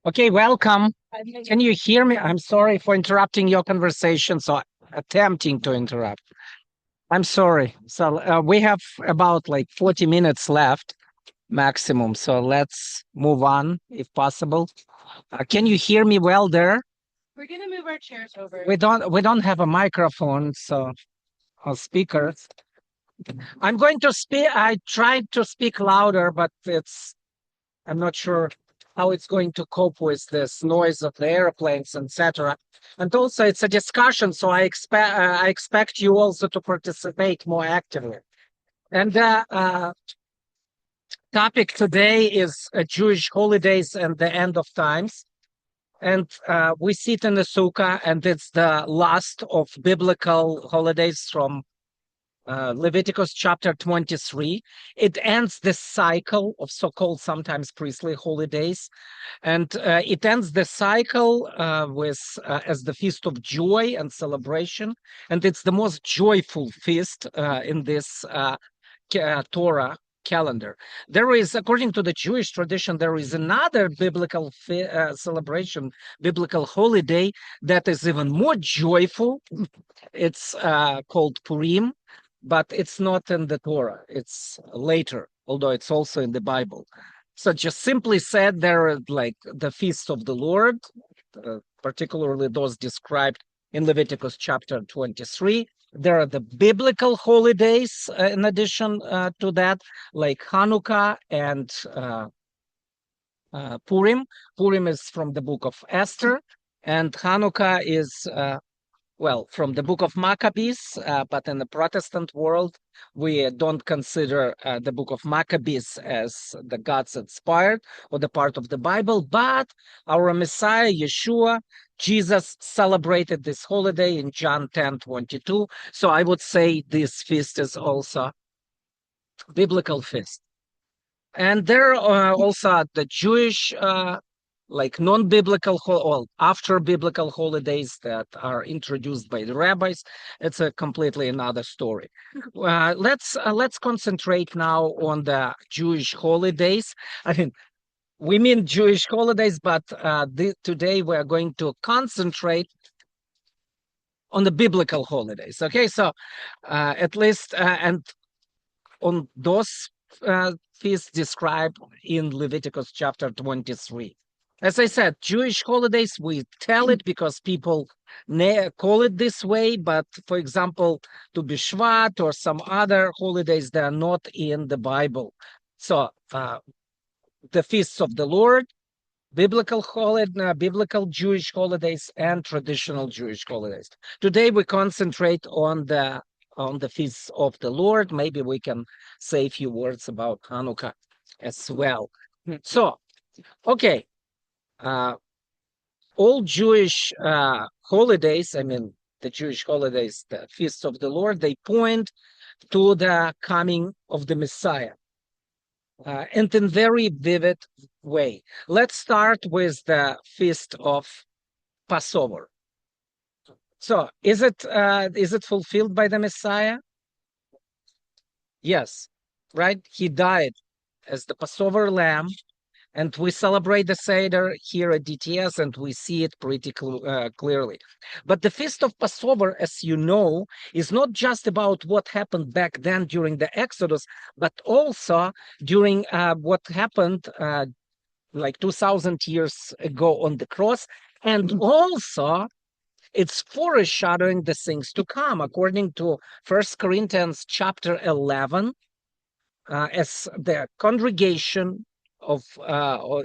Okay, welcome. Can you hear me? I'm sorry for interrupting your conversation, so attempting to interrupt. I'm sorry. So we have about like 40 minutes left maximum, so let's move on if possible. Can you hear me well there? We're gonna move our chairs over. We don't have a microphone, so or speakers. I'm going to speak. I tried to speak louder, but I'm not sure how it's going to cope with this noise of the airplanes, etc. And also, it's a discussion, so I expect you also to participate more actively. And the topic today is Jewish holidays and the end of times. And we sit in the Sukkah, and it's the last of biblical holidays from Leviticus chapter 23. It ends the cycle of so-called sometimes priestly holidays, and it ends the cycle with as the feast of joy and celebration, and it's the most joyful feast in this Torah calendar. There is, according to the Jewish tradition, there is another biblical celebration, biblical holiday that is even more joyful. It's called Purim, but it's not in the Torah. It's later, although it's also in the Bible. So just simply said, there are like the feasts of the Lord, particularly those described in Leviticus chapter 23. There are the biblical holidays in addition to that, like Hanukkah and Purim. Purim is from the book of Esther, and Hanukkah is from the book of Maccabees, but in the Protestant world, we don't consider the book of Maccabees as the God's inspired or the part of the Bible, but our Messiah, Yeshua, Jesus celebrated this holiday in John 10:22. So I would say this feast is also biblical feast. And there are also the Jewish like non-biblical or after biblical holidays that are introduced by the rabbis. It's a completely another story. Let's concentrate now on the Jewish holidays. I mean, we mean Jewish holidays, but today we are going to concentrate on the biblical holidays. Okay, so at least and on those feasts described in Leviticus chapter 23. As I said, Jewish holidays, we tell it because people call it this way, but for example, to Bishvat or some other holidays, they are not in the Bible. So the feasts of the Lord, biblical Jewish holidays, and traditional Jewish holidays. Today we concentrate on the feasts of the Lord. Maybe we can say a few words about Hanukkah as well. So, okay, all Jewish holidays, I mean, the Jewish holidays, the feasts of the Lord, they point to the coming of the Messiah. And in very vivid way. Let's start with the feast of Passover. So, is it fulfilled by the Messiah? Yes, right. He died as the Passover lamb, and we celebrate the Seder here at DTS, and we see it pretty clearly. But the feast of Passover, as you know, is not just about what happened back then during the Exodus, but also during what happened like 2,000 years ago on the cross, and also it's foreshadowing the things to come, according to 1 Corinthians chapter 11, as the congregation of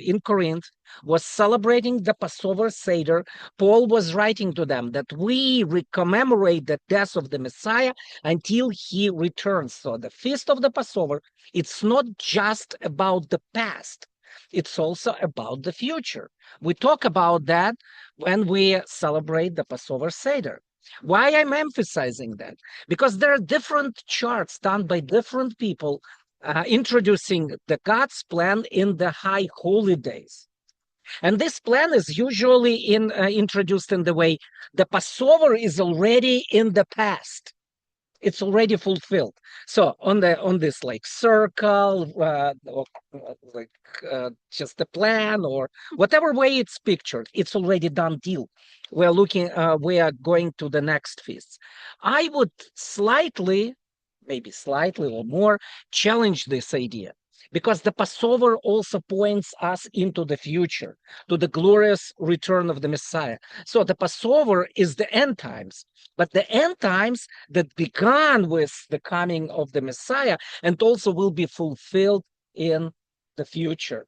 in Corinth was celebrating the Passover Seder. Paul was writing to them that we commemorate the death of the Messiah until he returns. So the feast of the Passover, it's not just about the past. It's also about the future. We talk about that when we celebrate the Passover Seder. Why I'm emphasizing that? Because there are different charts done by different people introducing the God's plan in the high holy days. And this plan is usually introduced in the way the Passover is already in the past. It's already fulfilled. So on this like circle, or like just a plan or whatever way it's pictured, it's already done deal. We are going to the next feast. I would maybe slightly or more, challenge this idea. Because the Passover also points us into the future, to the glorious return of the Messiah. So the Passover is the end times, but the end times that began with the coming of the Messiah and also will be fulfilled in the future.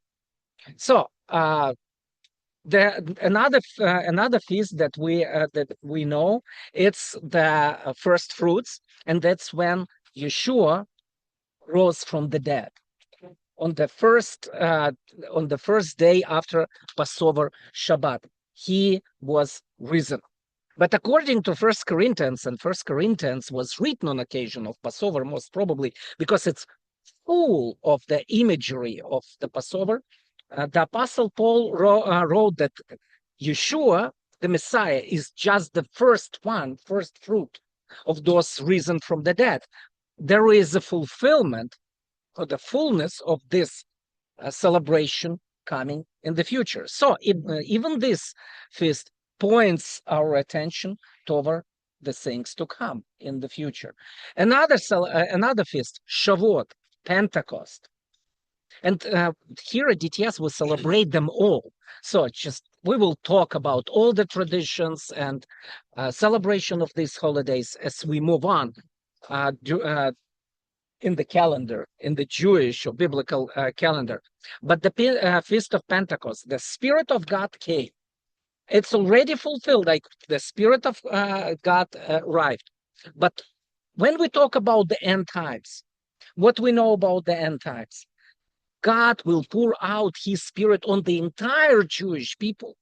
So another feast that we know, it's the first fruits, and that's when Yeshua rose from the dead on the first day after Passover Shabbat. He was risen. But according to First Corinthians, and First Corinthians was written on occasion of Passover, most probably because it's full of the imagery of the Passover, the Apostle Paul wrote that Yeshua, the Messiah, is just the first fruit of those risen from the dead. There is a fulfillment or the fullness of this celebration coming in the future. So even this feast points our attention toward the things to come in the future. Another feast, Shavuot, Pentecost. And here at DTS, we celebrate them all. So we will talk about all the traditions and celebration of these holidays as we move on in the calendar, in the Jewish or biblical calendar. But the Feast of Pentecost, the Spirit of God came. It's already fulfilled, like the Spirit of God arrived. But when we talk about the end times, what we know about the end times, God will pour out his Spirit on the entire Jewish people.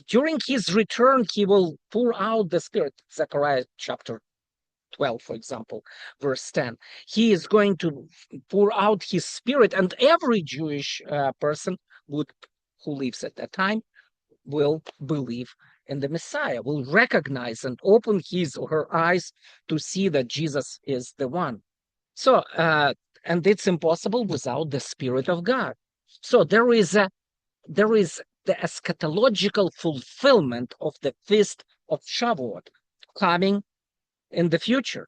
During his return, he will pour out the Spirit. Zechariah chapter 12, for example, verse 10. He is going to pour out his Spirit, and every Jewish person who lives at that time will believe in the Messiah, will recognize and open his or her eyes to see that Jesus is the one. So, and it's impossible without the Spirit of God. So there is the eschatological fulfillment of the Feast of Shavuot coming in the future.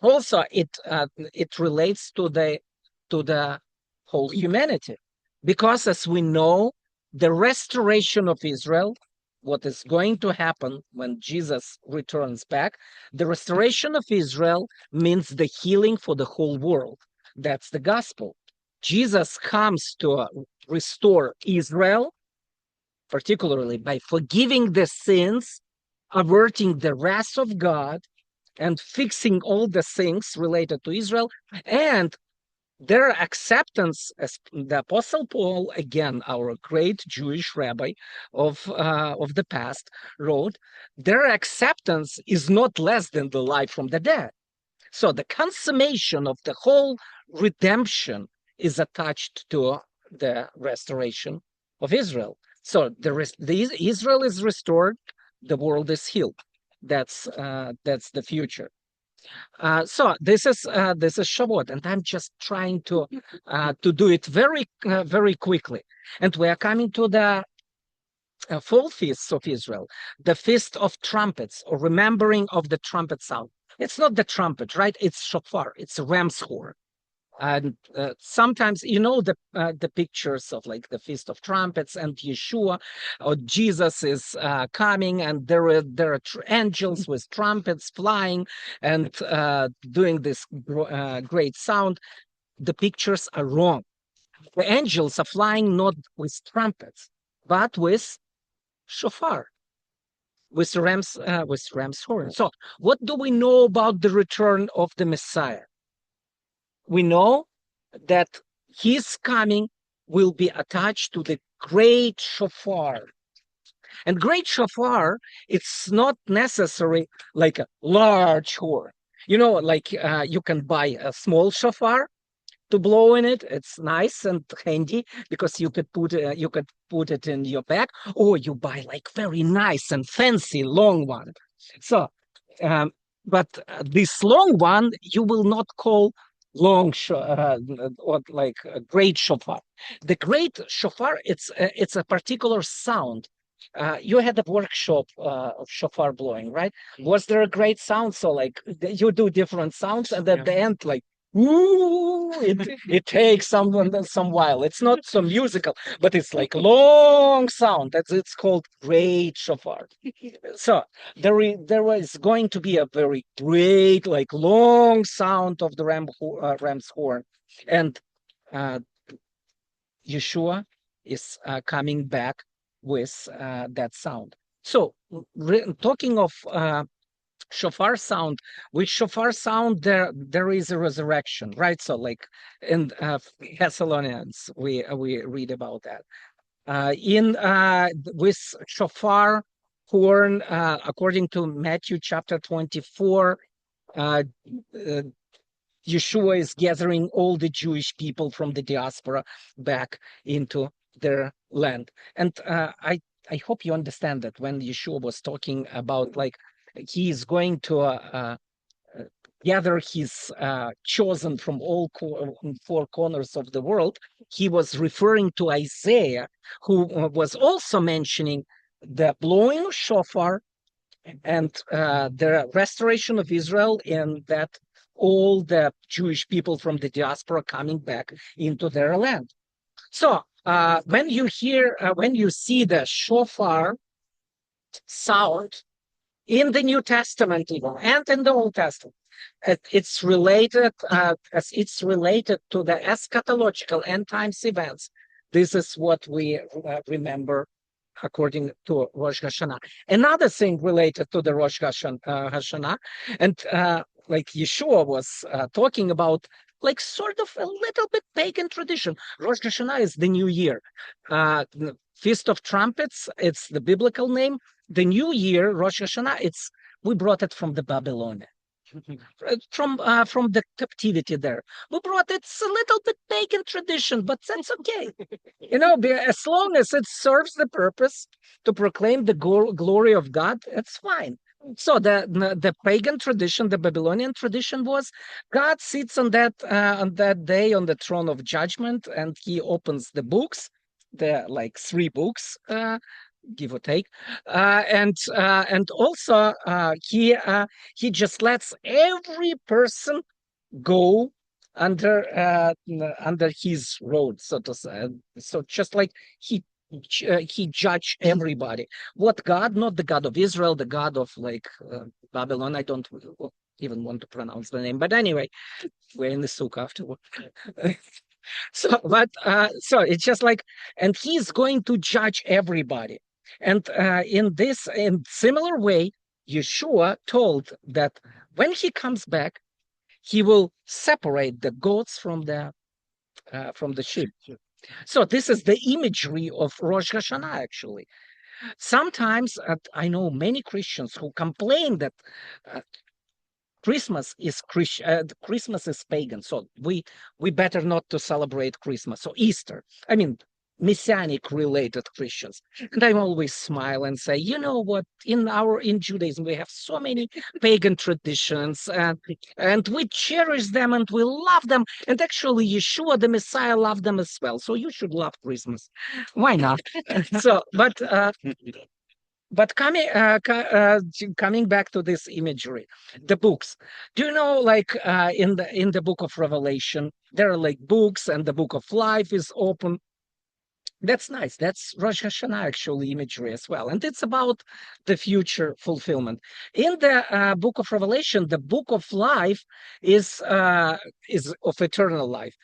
Also, it relates to the whole humanity, because as we know, the restoration of Israel, what is going to happen when Jesus returns back, the restoration of Israel means the healing for the whole world. That's the gospel. Jesus comes to restore Israel, particularly by forgiving the sins, averting the wrath of God, and fixing all the things related to Israel, and their acceptance, as the Apostle Paul, again, our great Jewish rabbi of the past, wrote, their acceptance is not less than the life from the dead. So the consummation of the whole redemption is attached to the restoration of Israel. So Israel is restored, the world is healed. That's the future. So this is Shavuot, and I'm just trying to do it very quickly. And we are coming to the fall feasts of Israel, the Feast of Trumpets, or remembering of the trumpet sound. It's not the trumpet, right? It's shofar. It's a ram's horn. And sometimes, the pictures of like the Feast of Trumpets and Yeshua, or Jesus is coming, and there are angels with trumpets flying and doing this great sound. The pictures are wrong. The angels are flying not with trumpets, but with shofar, with ram's horn. So, what do we know about the return of the Messiah? We know that his coming will be attached to the great shofar. And great shofar, it's not necessary like a large horn. Like you can buy a small shofar to blow in it. It's nice and handy because you could put it in your bag, or you buy like very nice and fancy long one. So But this long one, you will not call long or like a great shofar. The great shofar, it's a particular sound. You had a workshop of shofar blowing, right? Was there a great sound? So like you do different sounds, and at the end, like woo, it takes some while. It's not so musical, but it's like long sound. It's called great shofar. So there was going to be a very great, like long sound of the ram's horn, and uh, Yeshua is coming back with that sound. So, talking of shofar sound, with shofar sound, there is a resurrection, right? So, like in Thessalonians, we read about that. In with shofar horn, according to Matthew chapter 24, uh, uh, Yeshua is gathering all the Jewish people from the diaspora back into their land. And I hope you understand that when Yeshua was talking about like he is going to gather his chosen from all four corners of the world, he was referring to Isaiah, who was also mentioning the blowing of shofar and the restoration of Israel, and that all the Jewish people from the diaspora coming back into their land. So when you when you see the shofar sound in the New Testament even, and in the Old Testament, it's related as it's related to the eschatological end times events. This is what we remember according to Rosh Hashanah. Another thing related to the Rosh Hashanah, and like Yeshua was talking about, like sort of a little bit pagan tradition. Rosh Hashanah is the new year. The Feast of Trumpets, it's the biblical name. The new year, Rosh Hashanah, we brought it from the Babylon. From the captivity there. We brought it's a little bit pagan tradition, but that's okay. As long as it serves the purpose to proclaim the glory of God, it's fine. So the pagan tradition, the Babylonian tradition was God sits on that day on the throne of judgment, and he opens the books, the like three books, give or take, and also he just lets every person go under his road, so to say. So just like he judged everybody. What God? Not the God of Israel, the God of like Babylon. I don't even want to pronounce the name, but anyway, we're in the Sukkah afterward. So it's just like, and he's going to judge everybody. And in similar way, Yeshua told that when he comes back, he will separate the goats from the sheep. So this is the imagery of Rosh Hashanah, actually. Sometimes I know many Christians who complain that uh, Christmas is pagan, so we better not to celebrate Christmas. So Easter, I mean, messianic related Christians. And I always smile and say, you know what, in Judaism we have so many pagan traditions, and we cherish them and we love them. And actually Yeshua the Messiah loved them as well. So you should love Christmas. Why not? So but coming back to this imagery, the books. Do you know, like in the book of Revelation, there are like books, and the book of life is open. That's nice. That's Rosh Hashanah actually imagery as well, and it's about the future fulfillment. In the book of Revelation, the book of life is of eternal life.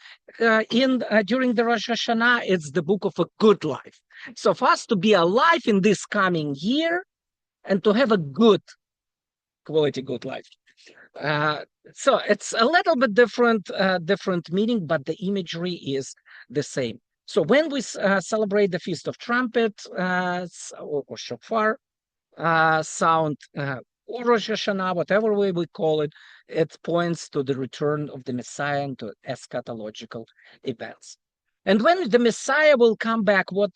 In During the Rosh Hashanah, it's the book of a good life. So for us to be alive in this coming year and to have a good quality, good life. So it's a little bit different meaning, but the imagery is the same. So when we celebrate the Feast of Trumpet or Shofar sound, or Rosh Hashanah, whatever way we call it, it points to the return of the Messiah and to eschatological events. And when the Messiah will come back, what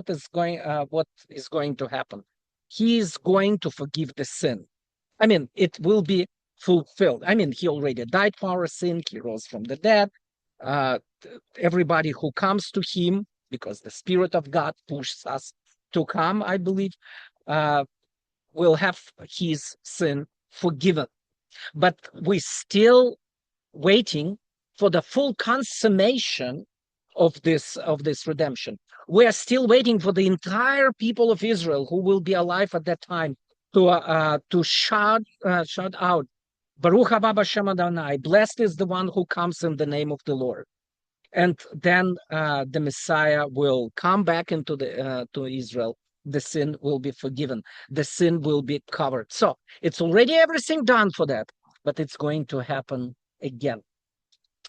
is going to happen? He is going to forgive the sin. I mean, it will be fulfilled. I mean, he already died for our sin. He rose from the dead. Uh, Everybody who comes to him, because the Spirit of God pushes us to come, I believe, uh, will have his sin forgiven. But we still waiting for the full consummation of this redemption. We are still waiting for the entire people of Israel who will be alive at that time to shout out, Baruch haba b'shem Adonai, blessed is the one who comes in the name of the Lord. And then the Messiah will come back into the to Israel. The sin will be forgiven. The sin will be covered. So it's already everything done for that, but it's going to happen again.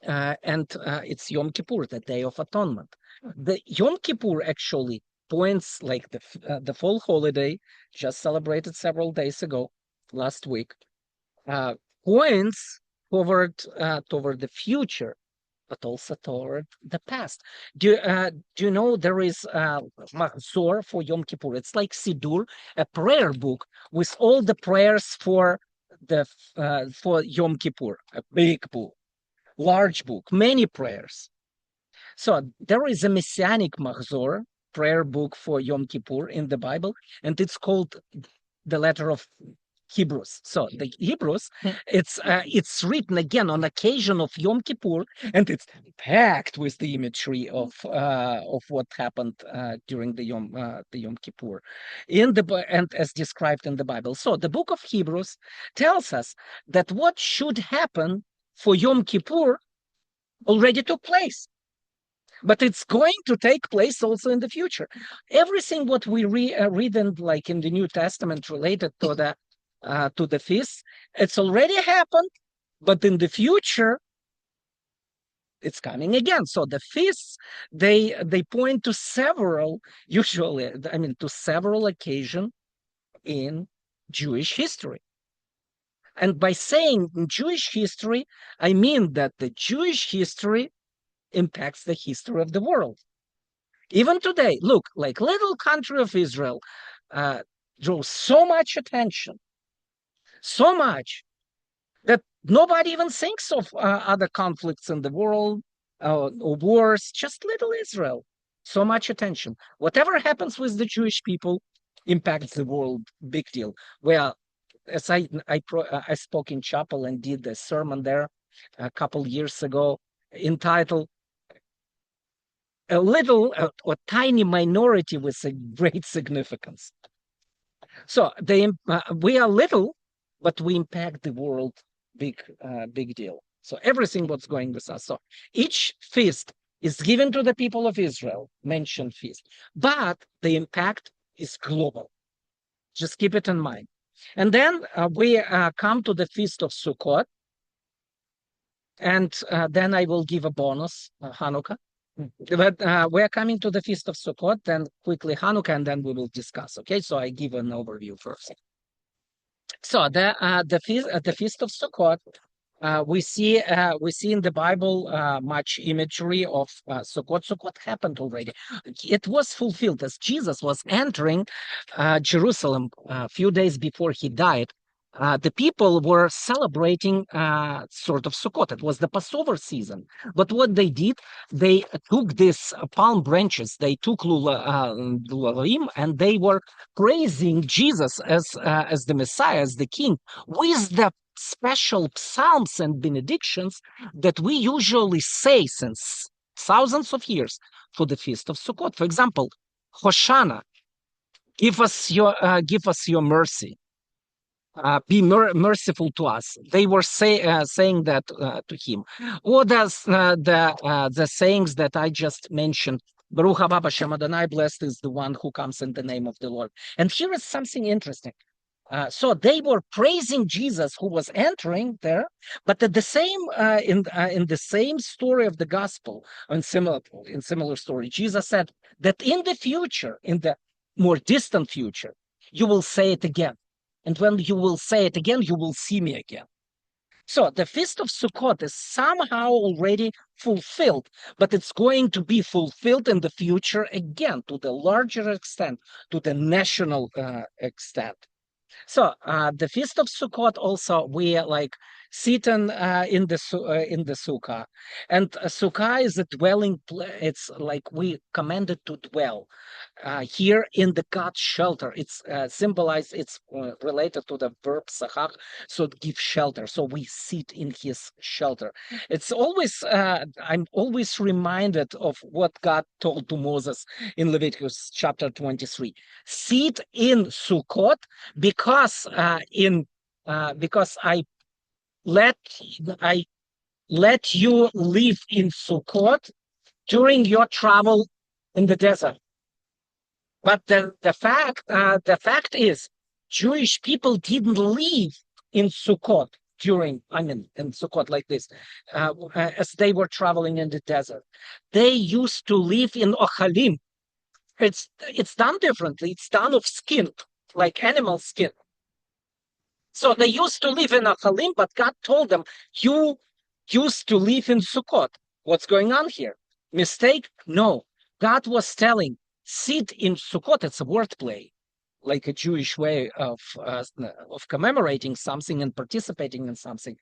And it's Yom Kippur, the Day of Atonement. The Yom Kippur actually points, like the fall holiday, just celebrated several days ago, last week, points toward the future, but also toward the past. Do you know there is Mahzor for Yom Kippur? It's like Siddur, a prayer book with all the prayers for Yom Kippur, a big book, large book, many prayers. So there is a Messianic Mahzor, prayer book for Yom Kippur in the Bible, and it's called the letter of Hebrews. So the Hebrews, it's written again on occasion of Yom Kippur, and it's packed with the imagery of what happened during the Yom Kippur, and as described in the Bible. So the book of Hebrews tells us that what should happen for Yom Kippur already took place, but it's going to take place also in the future. Everything what we read in, like in the New Testament related to the feasts, it's already happened, but in the future it's coming again. So the feasts, they point to several, usually, I mean, to several occasions in Jewish history. And by saying Jewish history, I mean that the Jewish history impacts the history of the world. Even today, look, like little country of Israel draws so much attention, so much that nobody even thinks of other conflicts in the world or wars, just little Israel. So much attention. Whatever happens with the Jewish people impacts the world, big deal. Well, as I spoke in chapel and did a sermon there a couple years ago entitled a little or tiny minority with a great significance. So we are little, but we impact the world big deal. So everything what's going with us. So each feast is given to the people of Israel, mentioned feast, but the impact is global. Just keep it in mind. And then we come to the feast of Sukkot, and then I will give a bonus, Hanukkah. But we're coming to the Feast of Sukkot, then quickly Hanukkah, and then we will discuss. Okay, so I give an overview first. So the Feast of Sukkot, we see in the Bible much imagery of Sukkot. Sukkot happened already. It was fulfilled as Jesus was entering Jerusalem a few days before he died. The people were celebrating sort of Sukkot. It was the Passover season. But what they did, they took these palm branches, they took lulavim, and they were praising Jesus as the Messiah, as the King, with the special psalms and benedictions that we usually say since thousands of years for the Feast of Sukkot. For example, Hoshana, give us your mercy. Be merciful to us. They were saying that to him. Or the sayings that I just mentioned. Baruch haba b'shem Adonai, blessed is the one who comes in the name of the Lord. And here is something interesting. So they were praising Jesus who was entering there, but at the same in the same story of the gospel, in similar story, Jesus said that in the future, in the more distant future, you will say it again. And when you will say it again, you will see me again. So the Feast of Sukkot is somehow already fulfilled, but it's going to be fulfilled in the future again to the larger extent, to the national extent. So the Feast of Sukkot also we like sit in in the Sukkah, and Sukkah is a dwelling. It's like we commanded to dwell here in the God's shelter. It's symbolized. It's related to the verb sachach, so give shelter. So we sit in His shelter. It's always I'm always reminded of what God told to Moses in Leviticus chapter 23. Sit in Sukkot because because let I let you live in Sukkot during your travel in the desert. But the fact is, Jewish people didn't live in Sukkot in Sukkot like this, as they were traveling in the desert. They used to live in Ochalim. It's done differently. It's done of skin, like animal skin. So they used to live in Achalim, but God told them, you used to live in Sukkot. What's going on here? Mistake? No. God was telling, sit in Sukkot. It's a wordplay, like a Jewish way of commemorating something and participating in something.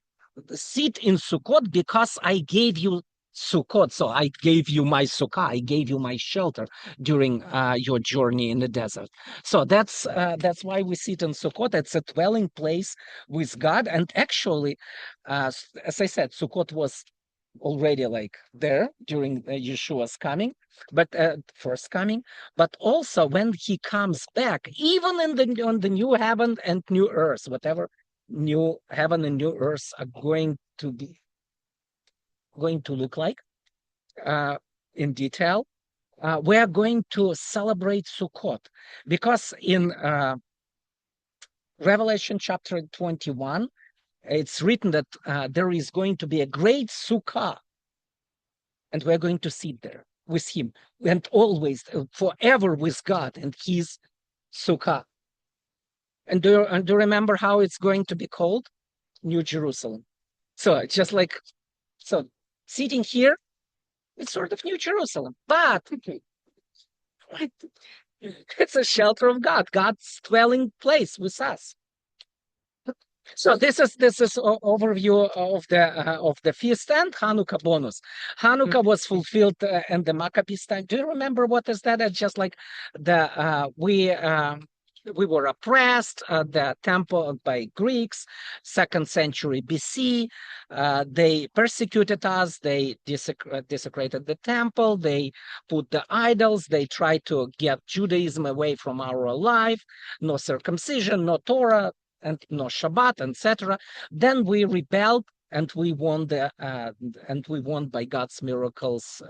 Sit in Sukkot because I gave you Sukkot. So I gave you my Sukkah. I gave you my shelter during your journey in the desert. So that's why we sit in Sukkot. It's a dwelling place with God. And actually, as I said, Sukkot was already like there during Yeshua's coming, but first coming, but also when he comes back, even in the on the new heaven and new earth, whatever new heaven and new earth are going to look like in detail. We are going to celebrate Sukkot because in Revelation chapter 21, it's written that there is going to be a great Sukkah, and we're going to sit there with Him and always, forever with God and His Sukkah. And do you remember how it's going to be called? New Jerusalem. So it's just like, so sitting here, it's sort of New Jerusalem, but it's a shelter of God, God's dwelling place with us. So this is overview of the feast and Hanukkah bonus. Hanukkah was fulfilled in the Maccabees time. Do you remember what is that? It's just like the we were oppressed the temple by Greeks, 2nd century BC. They persecuted us. They desecrated the temple. They put the idols. They tried to get Judaism away from our life. No circumcision, no Torah, and no Shabbat, etc. Then we rebelled, and we won by God's miracles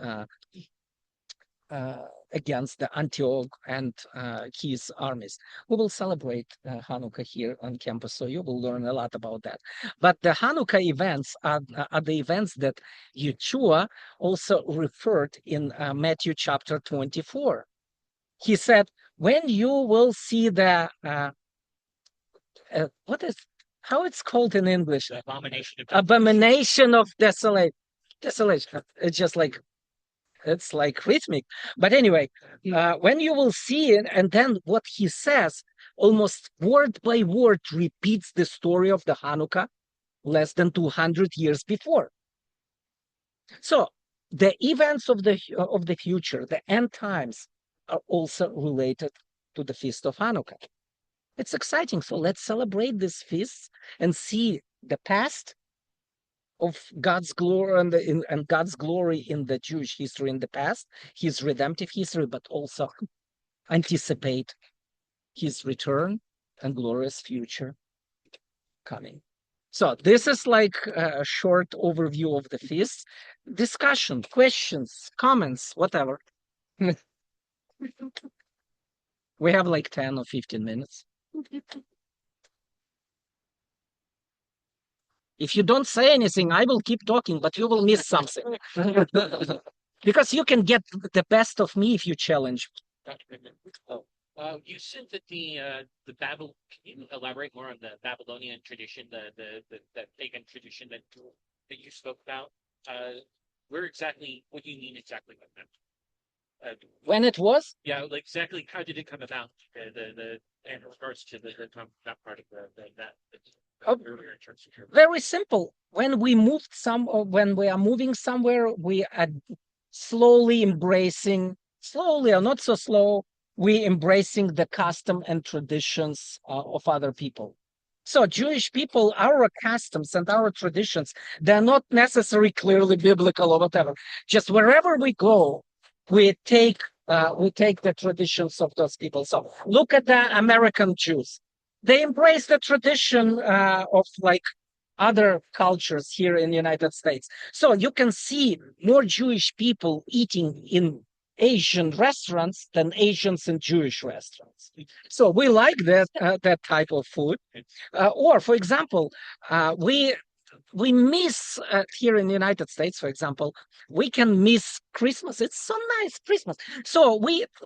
against the Antioch and his armies. We will celebrate Hanukkah here on campus, so you will learn a lot about that. But the Hanukkah events are the events that Yeshua also referred in Matthew chapter 24. He said, when you will see the what is how it's called in English? Abomination of desolation. Desolation. It's just like it's like rhythmic. But anyway, when you will see it, and then what he says, almost word by word, repeats the story of the Hanukkah less than 200 years before. So the events of the future, the end times, are also related to the feast of Hanukkah. It's exciting. So let's celebrate these feasts and see the past of God's glory and God's glory in the Jewish history in the past, His redemptive history, but also anticipate His return and glorious future coming. So this is like a short overview of the feasts. Discussion, questions, comments, whatever. We have like 10 or 15 minutes. If you don't say anything, I will keep talking, but you will miss something. Because you can get the best of me if you challenge. Oh, you said that the Babel. Can you elaborate more on the Babylonian tradition, the pagan tradition that you spoke about? What do you mean exactly by that? When it was? Yeah, like exactly how did it come about? In regards to that part of Oh, earlier in terms of very simple. When we moved when we are moving somewhere, we are slowly embracing, slowly or not so slow, we embracing the custom and traditions of other people. So Jewish people, our customs and our traditions, they're not necessarily clearly biblical or whatever. Just wherever we go, we take the traditions of those people. So look at the American Jews. They embrace the tradition of like other cultures here in the United States. So you can see more Jewish people eating in Asian restaurants than Asians in Jewish restaurants. So we like that type of food. Or, for example, we miss here in the United States, for example, we can miss Christmas. It's so nice, Christmas.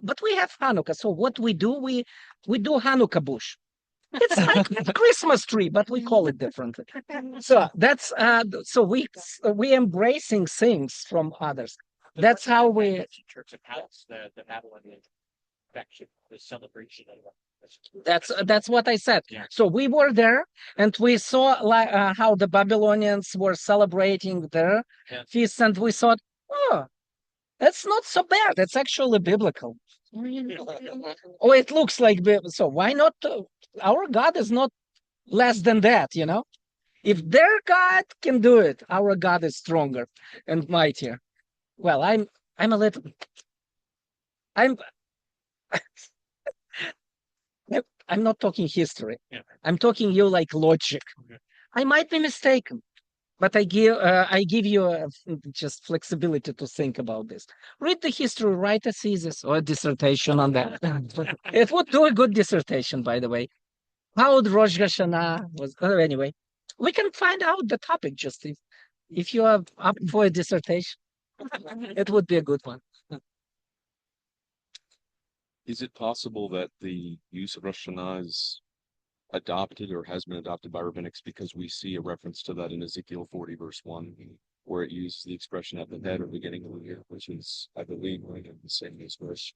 But we have Hanukkah. So what we do, we do Hanukkah bush. It's like a Christmas tree, but we call it differently. So that's so we embracing things from others. That's how we. in terms of how the Babylonian affection, the celebration of That's what I said. Yeah. So we were there, and we saw like how the Babylonians were celebrating their feasts, and we thought, oh, that's not so bad. It's actually biblical. Oh, it looks like so. Why not? Our God is not less than that, you know. If their God can do it, our God is stronger and mightier. Well, I'm a little. I'm I'm not talking history. Yeah. I'm talking you like logic. Okay. I might be mistaken, but I give you just flexibility to think about this. Read the history, write a thesis or a dissertation on that. It would do a good dissertation, by the way. How the Rosh Hashanah was. Anyway, we can find out the topic just if you are up for a dissertation. It would be a good one. Is it possible that the use of Rosh Hashanah is adopted or has been adopted by rabbinics because we see a reference to that in Ezekiel 40, verse 1, where it uses the expression at the head or beginning of the year, which is, I believe, going in the same as verse.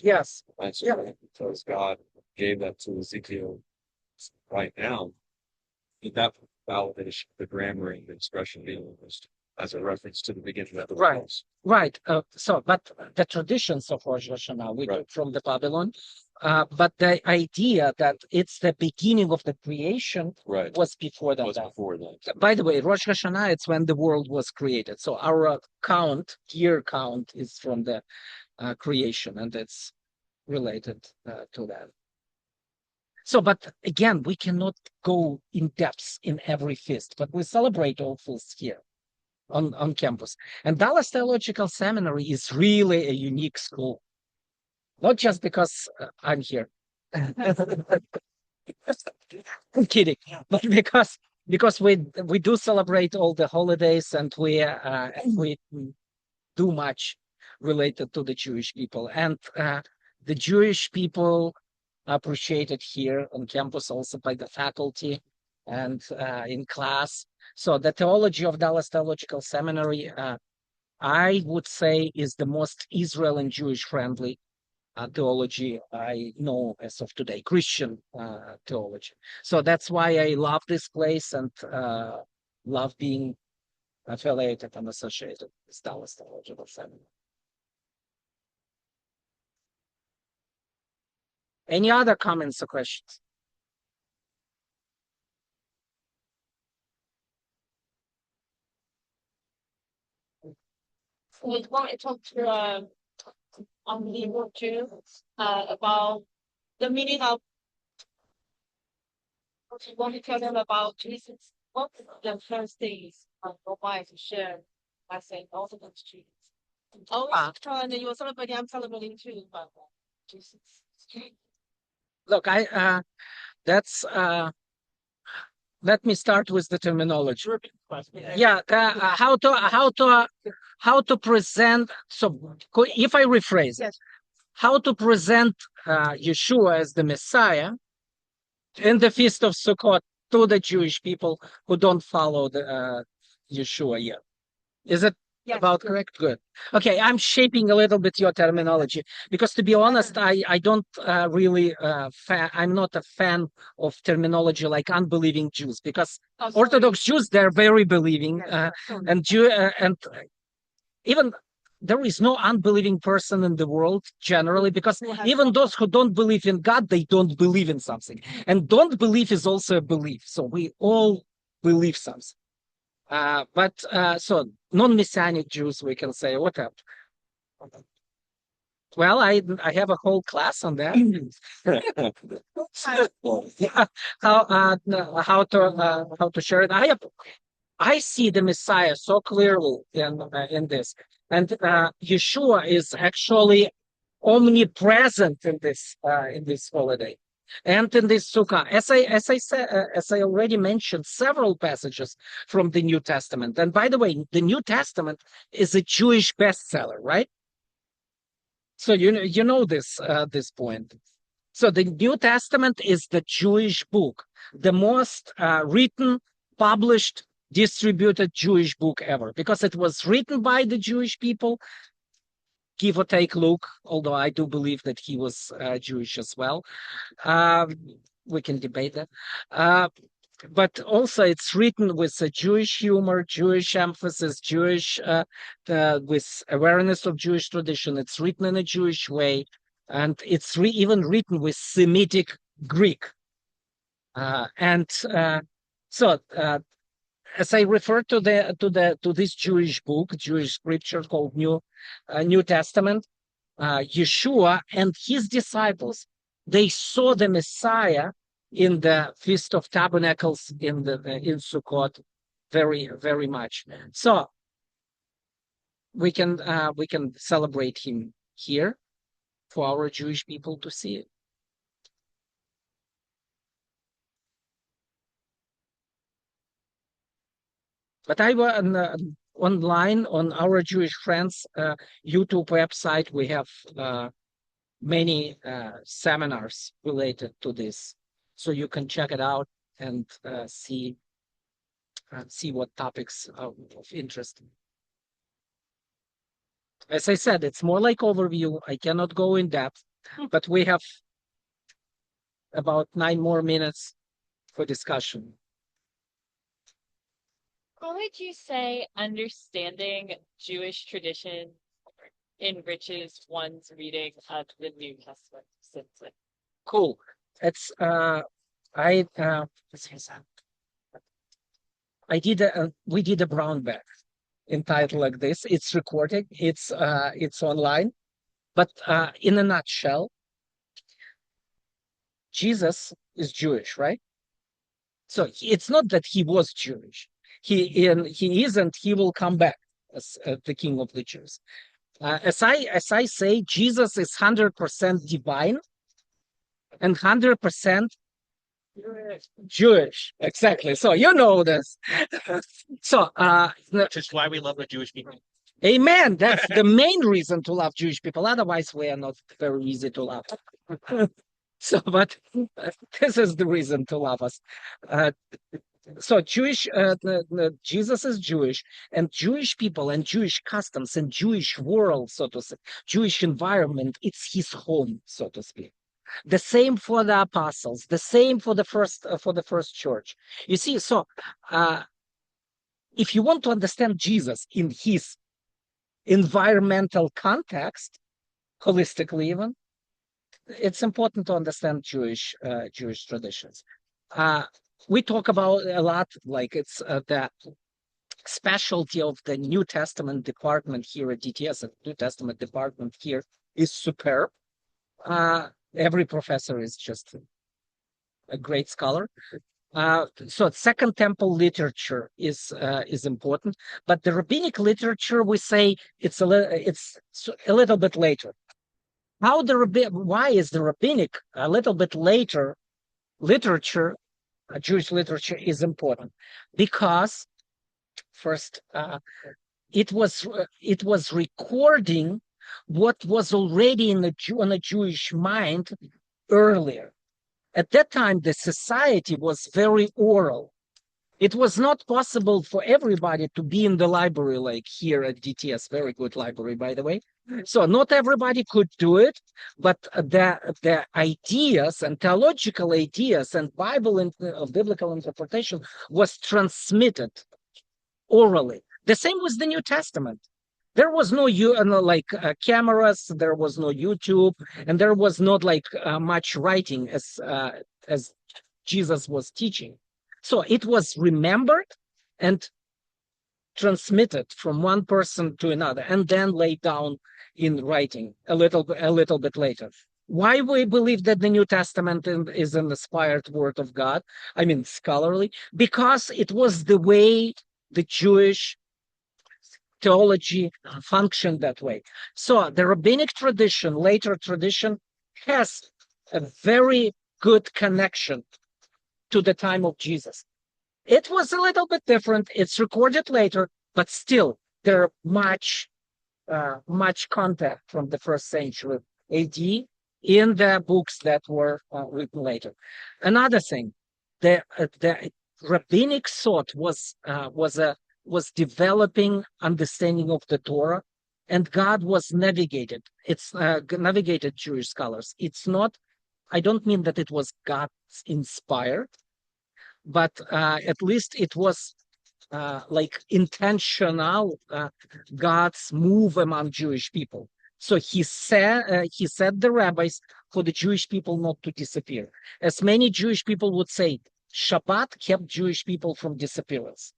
Yes. That's Yeah. right, because God gave that to Ezekiel right now. That validation, the grammar and the expression being used as a reference to the beginning of the Right. verse. Right. But the traditions of Rosh Hashanah we took from the Babylon, but the idea that it's the beginning of the creation Right. was before that. Was before that. By the way, Rosh Hashanah, it's when the world was created. So our year count is from the creation, and it's related to that. So, but again, we cannot go in depth in every feast, but we celebrate all feasts here on campus. And Dallas Theological Seminary is really a unique school, not just because I'm here. I'm kidding, but because we do celebrate all the holidays, and we do much related to the Jewish people, and the Jewish people appreciated here on campus also by the faculty and in class. So the theology of Dallas Theological Seminary, I would say, is the most Israel and Jewish friendly theology I know as of today, Christian theology. So that's why I love this place and love being affiliated and associated with Dallas Theological Seminary. Any other comments or questions? We want to talk to unbeliever too about the meaning of. We want to tell them about Jesus. What the first things Rabbi to share by saying also those Jesus. Oh, and you were celebrating. I'm celebrating too, but Jesus. Look, that's let me start with the terminology. Yeah, how to present. So if I rephrase it, how to present Yeshua as the Messiah in the Feast of Sukkot to the Jewish people who don't follow the Yeshua yet. Is it Yes. About correct? Good. Okay, I'm shaping a little bit your terminology because, to be honest, I don't really I'm not a fan of terminology like unbelieving Jews, because Oh, sorry. Orthodox Jews, they're very believing, and even there is no unbelieving person in the world generally, because even those who don't believe in God, they don't believe in something, and don't believe is also a belief. So we all believe something. So non-Messianic Jews, we can say, whatever. Well, I have a whole class on that. Yeah, how to share it. I see the Messiah so clearly in this, and Yeshua is actually omnipresent in this holiday, and in this Sukkah. As I already mentioned, several passages from the New Testament. And by the way, the New Testament is a Jewish bestseller, right? So you know this point. So the New Testament is the Jewish book, the most written, published, distributed Jewish book ever, because it was written by the Jewish people, give or take Luke, although I do believe that he was Jewish as well. We can debate that. But also it's written with a Jewish humor, Jewish emphasis, Jewish with awareness of Jewish tradition. It's written in a Jewish way, and it's even written with Semitic Greek. So as I refer to this Jewish book, Jewish scripture called New Testament, Yeshua and his disciples, they saw the Messiah in the Feast of Tabernacles in Sukkot very, very much. So we can celebrate him here for our Jewish people to see it. But I was online on our Jewish friends YouTube website. We have many seminars related to this, so you can check it out and see what topics are of interest. As I said, it's more like overview. I cannot go in depth, but we have about 9 more minutes for discussion. How would you say understanding Jewish tradition enriches one's reading of the New Testament? Simply. Cool. It's we did a brown bag entitled like this. It's recorded. It's online. But in a nutshell, Jesus is Jewish, right? So it's not that he was Jewish. He isn't. He will come back as the King of the Jews. As I say, Jesus is 100% divine and 100% Jewish. Exactly. So you know this. So Which is why we love the Jewish people. Amen. That's the main reason to love Jewish people. Otherwise, we are not very easy to love. So, but this is the reason to love us. So Jesus is Jewish, and Jewish people and Jewish customs and Jewish world, so to say, Jewish environment, it's his home, so to speak. The same for the apostles, the same for the first church. You see, so if you want to understand Jesus in his environmental context, holistically even, it's important to understand Jewish traditions. We talk about a lot, like it's the specialty of the New Testament department here at DTS. The New Testament department here is superb. Every professor is just a great scholar. So Second Temple literature is important, but the rabbinic literature, we say it's a little bit later. Why is the rabbinic a little bit later literature? Jewish literature is important because first it was recording what was already on a Jewish mind earlier. At that time, the society was very oral. It was not possible for everybody to be in the library like here at DTS, very good library, by the way. So not everybody could do it, but the ideas and theological ideas and biblical interpretation was transmitted orally. The same with the New Testament. There was no cameras, there was no YouTube, and there was not much writing as Jesus was teaching. So it was remembered and transmitted from one person to another, and then laid down in writing a little bit later. Why we believe that the New Testament is an inspired word of God? I mean, scholarly, because it was the way the Jewish theology functioned that way. So the rabbinic tradition, later tradition, has a very good connection to the time of Jesus. It was a little bit different. It's recorded later, but still there are much content from the first century AD in the books that were written later. Another thing, the rabbinic thought was developing understanding of the Torah, and God was navigated. It's navigated Jewish scholars. It's not. I don't mean that it was God inspired, but at least it was intentional God's move among Jewish people. So he set the rabbis for the Jewish people not to disappear. As many Jewish people would say, Shabbat kept Jewish people from disappearance.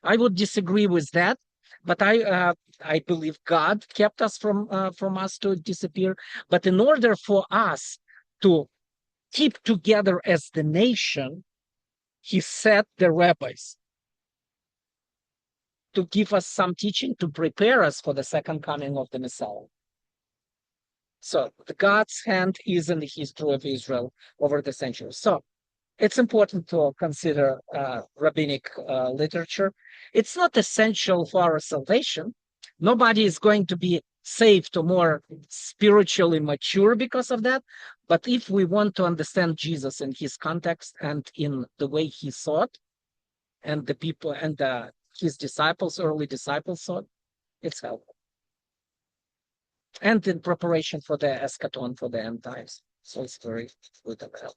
I would disagree with that, but I believe God kept us from us to disappear. But in order for us to keep together as the nation, he set the rabbis to give us some teaching, to prepare us for the second coming of the Messiah. So the God's hand is in the history of Israel over the centuries. So it's important to consider rabbinic literature. It's not essential for our salvation. Nobody is going to be saved or more spiritually mature because of that. But if we want to understand Jesus in his context and in the way he thought, and the people and his disciples, early disciples thought, it's helpful. And in preparation for the eschaton, for the end times. So it's very good and helpful.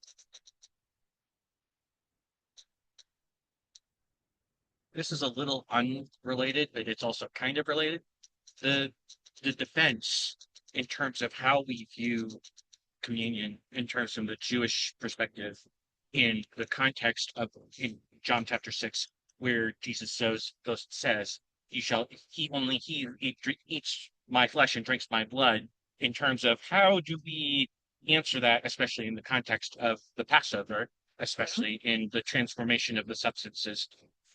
This is a little unrelated, but it's also kind of related. The defense in terms of how we view communion in terms of the Jewish perspective in the context of in John chapter 6, where Jesus says, he eats my flesh and drinks my blood, in terms of how do we answer that, especially in the context of the Passover, especially in the transformation of the substances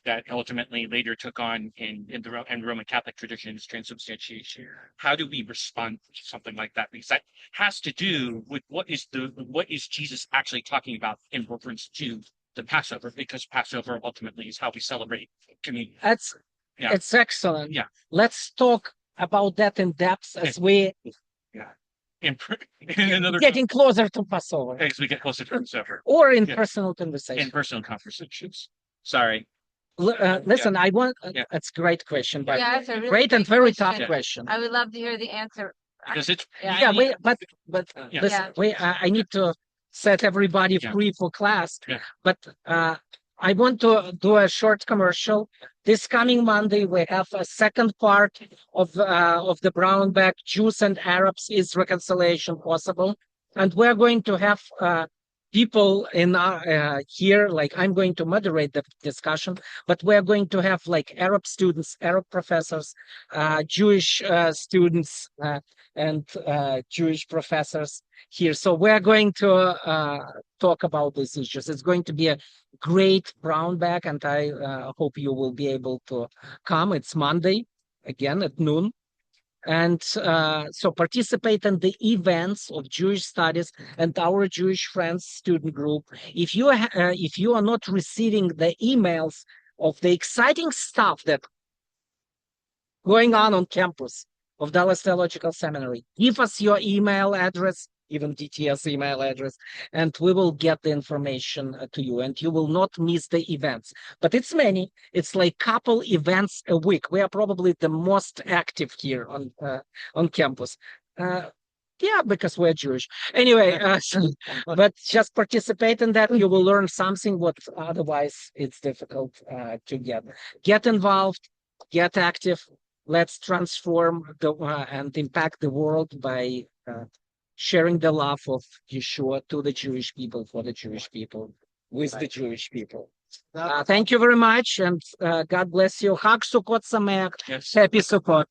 that ultimately later took on in the Roman Catholic traditions, transubstantiation. How do we respond to something like that? Because that has to do with what is Jesus actually talking about in reference to the Passover, because Passover ultimately is how we celebrate communion. It's excellent. Yeah. Let's talk about that in depth as we getting closer to Passover. As we get closer to Passover. Or in personal conversation. In personal conversations. Sorry. Listen, I want. That's a great question, but it's a really great and very tough question. I would love to hear the answer. Because it's listen, I need to set everybody free for class. Yeah. But I want to do a short commercial. This coming Monday, we have a second part of the Brownback Jews and Arabs, Is Reconciliation Possible? And we're going to have people in here, like I'm going to moderate the discussion, but we're going to have like Arab students, Arab professors, Jewish students, and Jewish professors here. So we're going to talk about these issues. It's going to be a great Brownback, and I hope you will be able to come. It's Monday, again at noon. And so participate in the events of Jewish studies and our Jewish Friends student group. If you are not receiving the emails of the exciting stuff that going on campus of Dallas Theological Seminary, give us your email address even DTS email address, and we will get the information to you, and you will not miss the events. But it's many. It's like couple events a week. We are probably the most active here on campus. Yeah, because we're Jewish. Anyway, but just participate in that. You will learn something what otherwise it's difficult to get. Get involved, get active. Let's transform and impact the world by sharing the love of Yeshua to the Jewish people, for the Jewish people, with the Jewish people. Thank you very much, and God bless you. Hag Sukkot Sameach. Yes. Happy Sukkot.